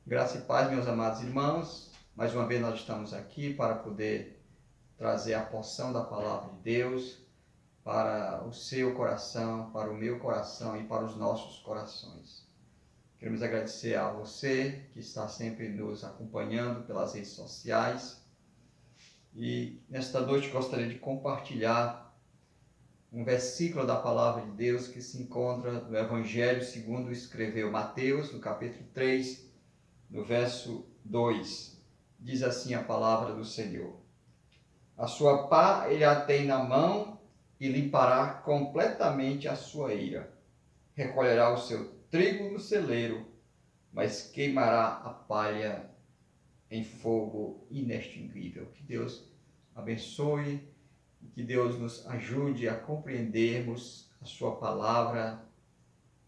Graça e paz, meus amados irmãos. Mais uma vez nós estamos aqui para poder trazer a porção da palavra de Deus para o seu coração, para o meu coração e para os nossos corações. Queremos agradecer a você que está sempre nos acompanhando pelas redes sociais. E nesta noite gostaria de compartilhar um versículo da palavra de Deus que se encontra no Evangelho segundo escreveu Mateus, no capítulo 3, no verso 2, diz assim a palavra do Senhor: a sua pá ele a tem na mão e limpará completamente a sua ira. Recolherá o seu trigo no celeiro, mas queimará a palha em fogo inextinguível. Que Deus abençoe e que Deus nos ajude a compreendermos a sua palavra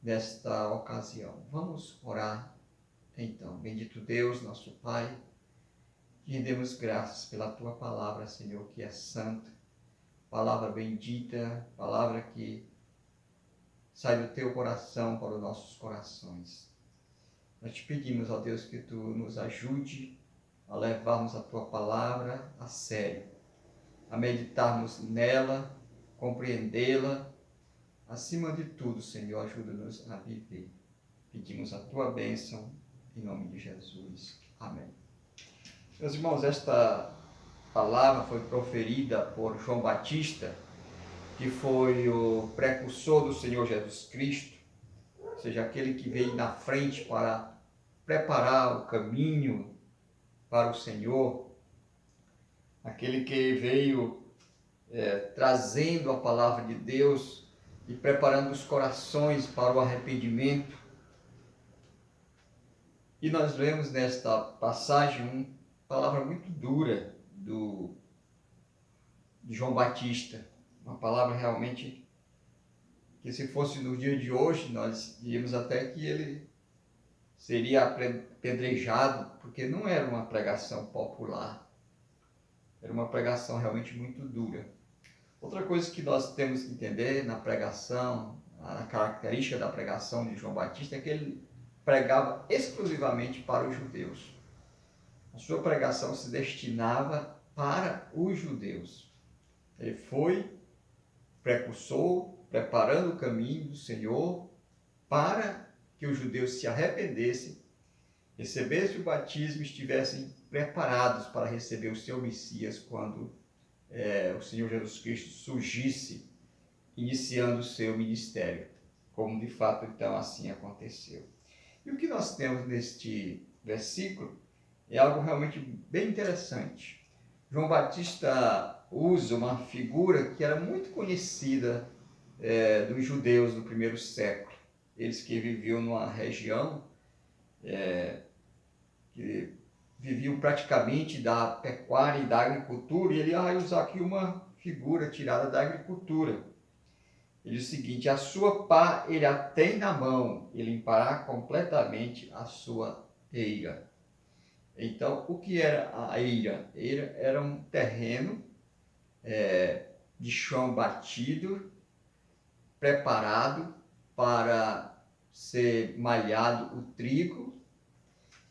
nesta ocasião. Vamos orar. Então, bendito Deus, nosso Pai, te rendemos graças pela Tua palavra, Senhor, que é santa, palavra bendita, palavra que sai do Teu coração para os nossos corações. Nós te pedimos, ó Deus, que Tu nos ajude a levarmos a Tua palavra a sério, a meditarmos nela, compreendê-la. Acima de tudo, Senhor, ajuda-nos a viver. Pedimos a Tua bênção, em nome de Jesus. Amém. Meus irmãos, esta palavra foi proferida por João Batista, que foi o precursor do Senhor Jesus Cristo, ou seja, aquele que veio na frente para preparar o caminho para o Senhor, aquele que veio trazendo a palavra de Deus e preparando os corações para o arrependimento. E nós vemos nesta passagem uma palavra muito dura de João Batista, uma palavra realmente que, se fosse no dia de hoje, nós diríamos até que ele seria apedrejado, porque não era uma pregação popular, era uma pregação realmente muito dura. Outra coisa que nós temos que entender na pregação, a característica da pregação de João Batista, é que ele pregava exclusivamente para os judeus. A sua pregação se destinava para os judeus. Ele foi precursor, preparando o caminho do Senhor para que os judeus se arrependessem, recebessem o batismo e estivessem preparados para receber o seu Messias quando o Senhor Jesus Cristo surgisse, iniciando o seu ministério, como de fato então assim aconteceu. E o que nós temos neste versículo é algo realmente bem interessante. João Batista usa uma figura que era muito conhecida dos judeus do primeiro século. Eles que viviam numa região que viviam praticamente da pecuária e da agricultura, e ele vai usar aqui uma figura tirada da agricultura. Ele diz o seguinte: a sua pá ele a tem na mão e limpará completamente a sua eira. Então, o que era a eira? Eira era um terreno de chão batido, preparado para ser malhado o trigo.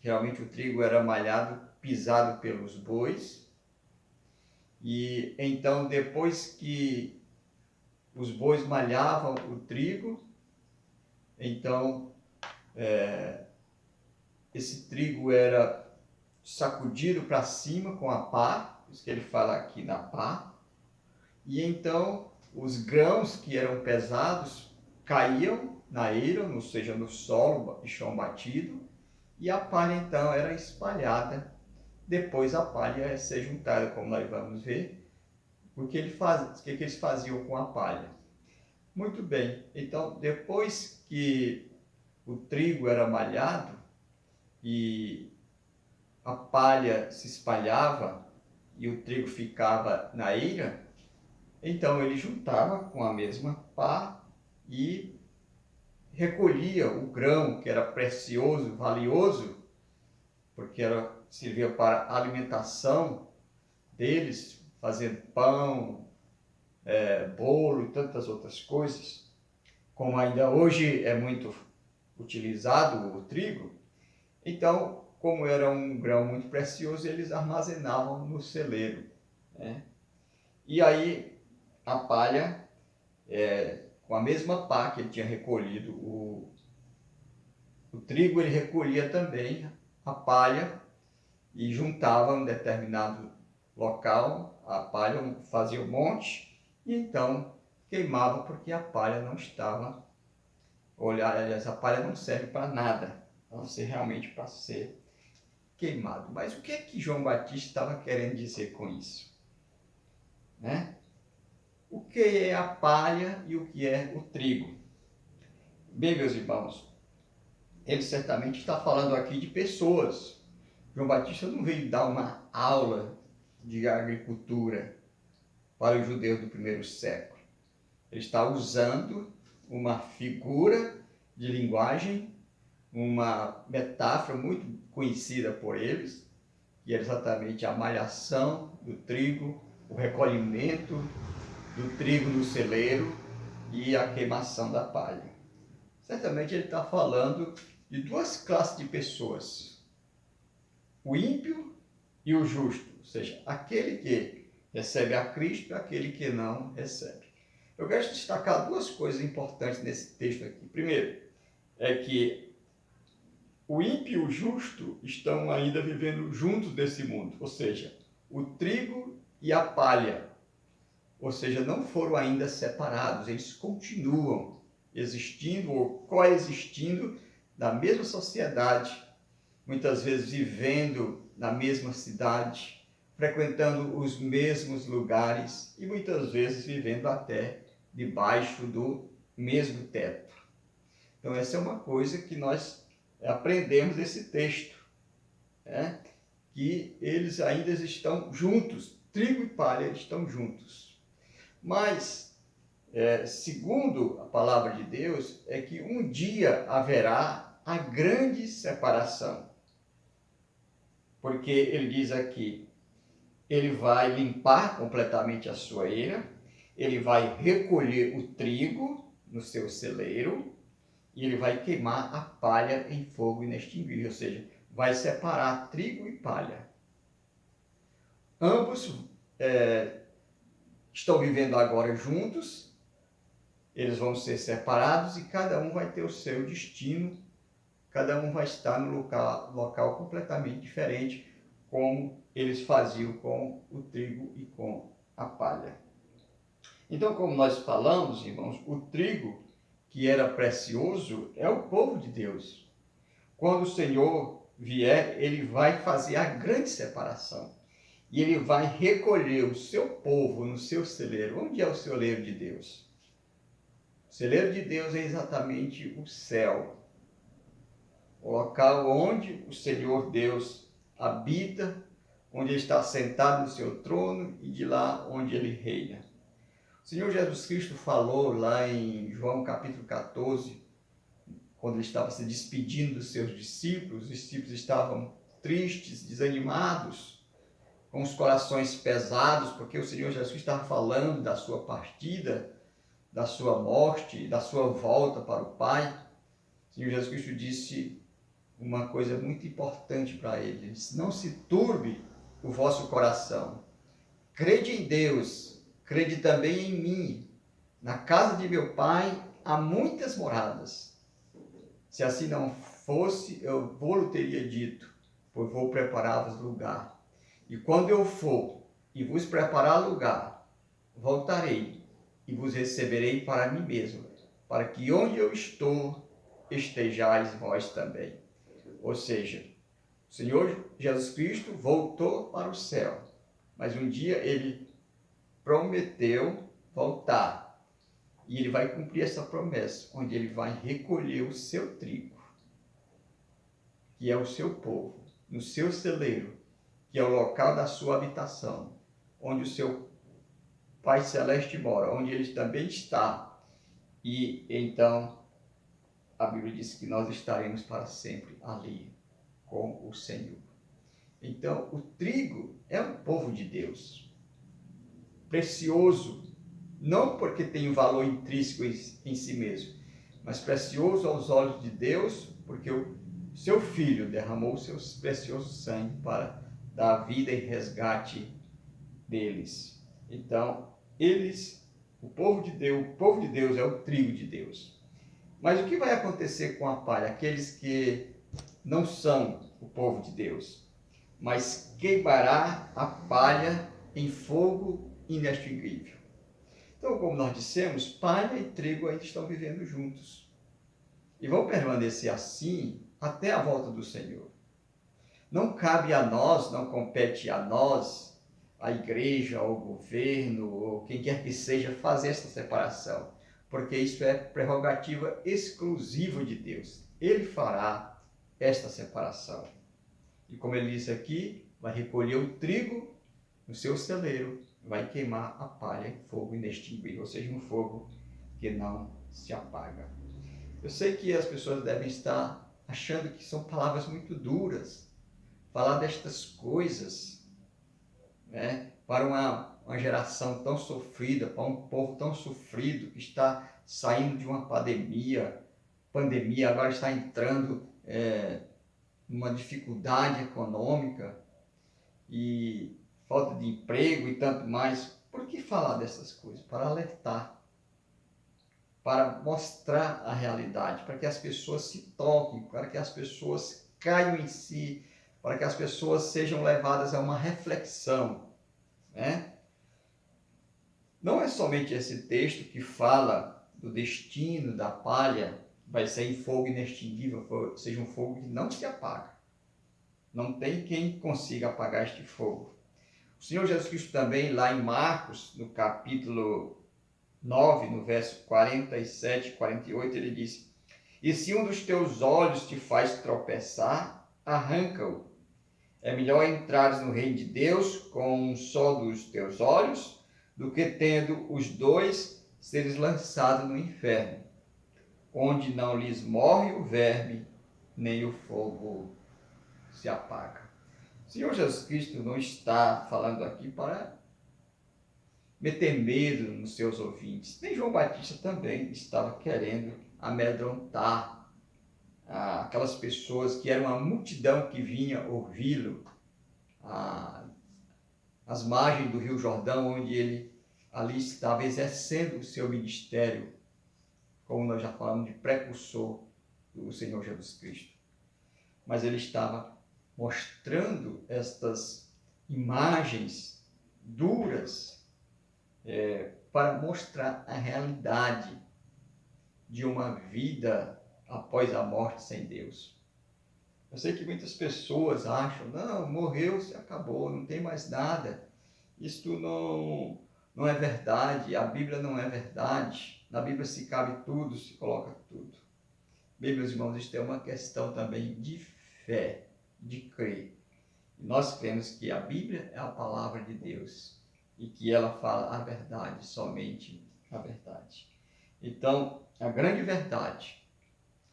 Geralmente o trigo era malhado, pisado pelos bois. E então, depois que os bois malhavam o trigo, então esse trigo era sacudido para cima com a pá, isso que ele fala aqui na pá, e então os grãos que eram pesados caíam na eira, ou seja, no solo de chão batido, e a palha então era espalhada. Depois a palha ia ser juntada, como nós vamos ver, o que eles faziam com a palha. Muito bem, então depois que o trigo era malhado e a palha se espalhava e o trigo ficava na eira, então ele juntava com a mesma pá e recolhia o grão, que era precioso, valioso, porque servia para a alimentação deles, fazendo pão, bolo e tantas outras coisas. Como ainda hoje é muito utilizado o trigo, então como era um grão muito precioso, eles armazenavam no celeiro, né? E aí a palha, com a mesma pá que ele tinha recolhido o trigo, ele recolhia também a palha e juntava em um determinado local, a palha fazia um monte e então queimava, porque a palha não estava, aliás, a palha não serve para nada, a não ser realmente para ser queimado. Mas o que é que João Batista estava querendo dizer com isso? Né? O que é a palha e o que é o trigo? Bem, meus irmãos, ele certamente está falando aqui de pessoas. João Batista não veio dar uma aula de agricultura para os judeus do primeiro século. Ele está usando uma figura de linguagem, uma metáfora muito conhecida por eles, que é exatamente a malhação do trigo, o recolhimento do trigo no celeiro e a queimação da palha. Certamente ele está falando de duas classes de pessoas: o ímpio e o justo, ou seja, aquele que recebe a Cristo e aquele que não recebe. Eu quero destacar duas coisas importantes nesse texto aqui. Primeiro, é que o ímpio e o justo estão ainda vivendo juntos nesse mundo, ou seja, o trigo e a palha, ou seja, não foram ainda separados, eles continuam existindo ou coexistindo na mesma sociedade, muitas vezes vivendo na mesma cidade, frequentando os mesmos lugares e muitas vezes vivendo até debaixo do mesmo teto. Então essa é uma coisa que nós aprendemos desse texto, né? Que eles ainda estão juntos, trigo e palha estão juntos. Mas, segundo a palavra de Deus, é que um dia haverá a grande separação. Porque ele diz aqui, ele vai limpar completamente a sua eira, ele vai recolher o trigo no seu celeiro e ele vai queimar a palha em fogo inextinguível, ou seja, vai separar trigo e palha. Ambos estão vivendo agora juntos, eles vão ser separados e cada um vai ter o seu destino, cada um vai estar no local completamente diferente, como eles faziam com o trigo e com a palha. Então, como nós falamos, irmãos, o trigo, que era precioso, é o povo de Deus. Quando o Senhor vier, ele vai fazer a grande separação. E ele vai recolher o seu povo no seu celeiro. Onde é o celeiro de Deus? O celeiro de Deus é exatamente o céu. O local onde o Senhor Deus habita, onde ele está sentado no seu trono e de lá onde ele reina. O Senhor Jesus Cristo falou lá em João capítulo 14, quando ele estava se despedindo dos seus discípulos, os discípulos estavam tristes, desanimados, com os corações pesados, porque o Senhor Jesus estava falando da sua partida, da sua morte, da sua volta para o Pai. O Senhor Jesus Cristo disse uma coisa muito importante para ele. Ele disse: não se turbe o vosso coração. Crede em Deus, crede também em mim. Na casa de meu Pai há muitas moradas. Se assim não fosse, eu vou-lhe teria dito, pois vou preparar-vos lugar. E quando eu for e vos preparar lugar, voltarei e vos receberei para mim mesmo, para que onde eu estou, estejais vós também. Ou seja, o Senhor Jesus Cristo voltou para o céu, mas um dia ele prometeu voltar. E ele vai cumprir essa promessa, onde ele vai recolher o seu trigo, que é o seu povo, no seu celeiro, que é o local da sua habitação, onde o seu Pai Celeste mora, onde ele também está. E então a Bíblia diz que nós estaremos para sempre ali com o Senhor. Então o trigo é o povo de Deus, precioso, não porque tem um valor intrínseco em si mesmo, mas precioso aos olhos de Deus, porque o seu Filho derramou o seu precioso sangue para dar vida e resgate deles. Então, o povo de Deus é o trigo de Deus. Mas o que vai acontecer com a palha? Aqueles que não são o povo de Deus, mas queimará a palha em fogo inextinguível. Então, como nós dissemos, palha e trigo ainda estão vivendo juntos. E vão permanecer assim até a volta do Senhor. Não cabe a nós, não compete a nós, a igreja, ou o governo, ou quem quer que seja, fazer essa separação. Porque isso é prerrogativa exclusiva de Deus. Ele fará esta separação. E como ele disse aqui, vai recolher o trigo no seu celeiro, vai queimar a palha em fogo inextinguível, ou seja, um fogo que não se apaga. Eu sei que as pessoas devem estar achando que são palavras muito duras, falar destas coisas, né, para uma geração tão sofrida, para um povo tão sofrido, que está saindo de uma pandemia, agora está entrando numa dificuldade econômica e falta de emprego e tanto mais. Por que falar dessas coisas? Para alertar, para mostrar a realidade, para que as pessoas se toquem, para que as pessoas caiam em si, para que as pessoas sejam levadas a uma reflexão, né? Não é somente esse texto que fala do destino da palha, vai ser em fogo inextinguível, ou seja, um fogo que não se apaga. Não tem quem consiga apagar este fogo. O Senhor Jesus Cristo também, lá em Marcos, no capítulo 9, no verso 47 e 48, ele diz: e se um dos teus olhos te faz tropeçar, arranca-o. É melhor entrares no reino de Deus com um só dos teus olhos, do que tendo os dois seres lançados no inferno, onde não lhes morre o verme, nem o fogo se apaga. O Senhor Jesus Cristo não está falando aqui para meter medo nos seus ouvintes. Nem João Batista também estava querendo amedrontar aquelas pessoas que eram uma multidão que vinha ouvi-lo às margens do Rio Jordão, onde ele ali estava exercendo o seu ministério, como nós já falamos, de precursor do Senhor Jesus Cristo. Mas ele estava mostrando estas imagens duras para mostrar a realidade de uma vida após a morte sem Deus. Eu sei que muitas pessoas acham, não, morreu, se acabou, não tem mais nada. Isto não é verdade, a Bíblia não é verdade. Na Bíblia se cabe tudo, se coloca tudo. Bem, meus irmãos, isto é uma questão também de fé, de crer. E nós cremos que a Bíblia é a palavra de Deus e que ela fala a verdade, somente a verdade. Então, a grande verdade,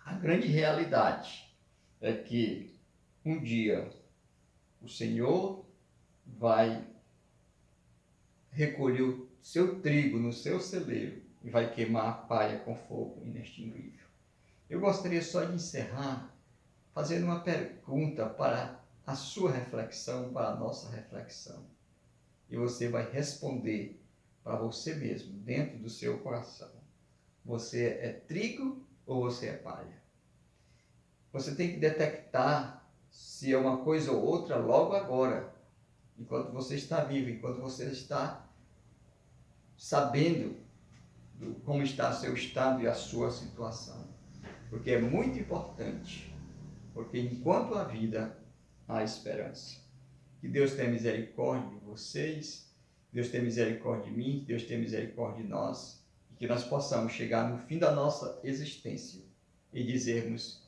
a grande realidade é que um dia o Senhor vai recolher o seu trigo no seu celeiro e vai queimar a palha com fogo inextinguível. Eu gostaria só de encerrar fazendo uma pergunta para a sua reflexão, para a nossa reflexão. E você vai responder para você mesmo, dentro do seu coração. Você é trigo ou você é palha? Você tem que detectar se é uma coisa ou outra logo agora, enquanto você está vivo, enquanto você está sabendo como está o seu estado e a sua situação. Porque é muito importante, porque enquanto há vida, há esperança. Que Deus tenha misericórdia de vocês, Deus tenha misericórdia de mim, Deus tenha misericórdia de nós, e que nós possamos chegar no fim da nossa existência e dizermos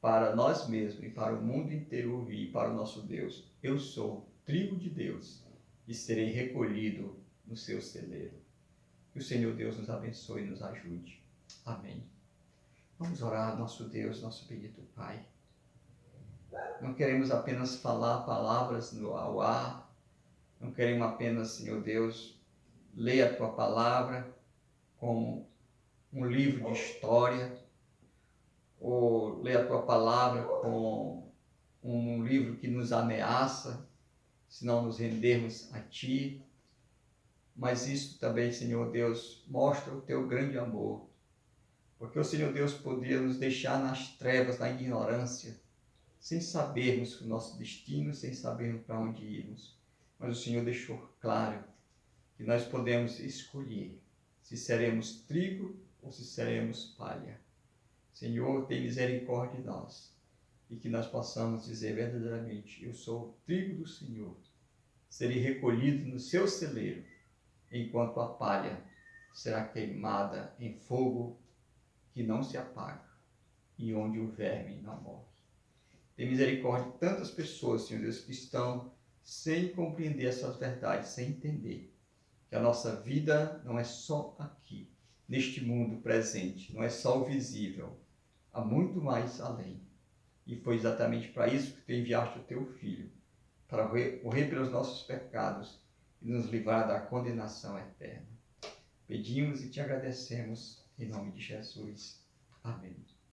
para nós mesmos e para o mundo inteiro ouvir, para o nosso Deus: eu sou trigo de Deus e serei recolhido no seu celeiro. Que o Senhor Deus nos abençoe e nos ajude. Amém. Vamos orar, nosso Deus, nosso bendito Pai. Não queremos apenas falar palavras ao ar, não queremos apenas, Senhor Deus, ler a Tua palavra como um livro de história, ou ler a tua palavra com um livro que nos ameaça, se não nos rendermos a ti. Mas isso também, Senhor Deus, mostra o teu grande amor. Porque o Senhor Deus podia nos deixar nas trevas, na ignorância, sem sabermos o nosso destino, sem sabermos para onde irmos. Mas o Senhor deixou claro que nós podemos escolher se seremos trigo ou se seremos palha. Senhor, tem misericórdia de nós e que nós possamos dizer verdadeiramente: eu sou o trigo do Senhor, serei recolhido no seu celeiro, enquanto a palha será queimada em fogo que não se apaga e onde o verme não morre. Tem misericórdia de tantas pessoas, Senhor Deus, que estão sem compreender essas verdades, sem entender que a nossa vida não é só aqui, neste mundo presente, não é só o visível, há muito mais além. E foi exatamente para isso que tu enviaste o teu Filho, para morrer pelos nossos pecados e nos livrar da condenação eterna. Pedimos e te agradecemos em nome de Jesus. Amém.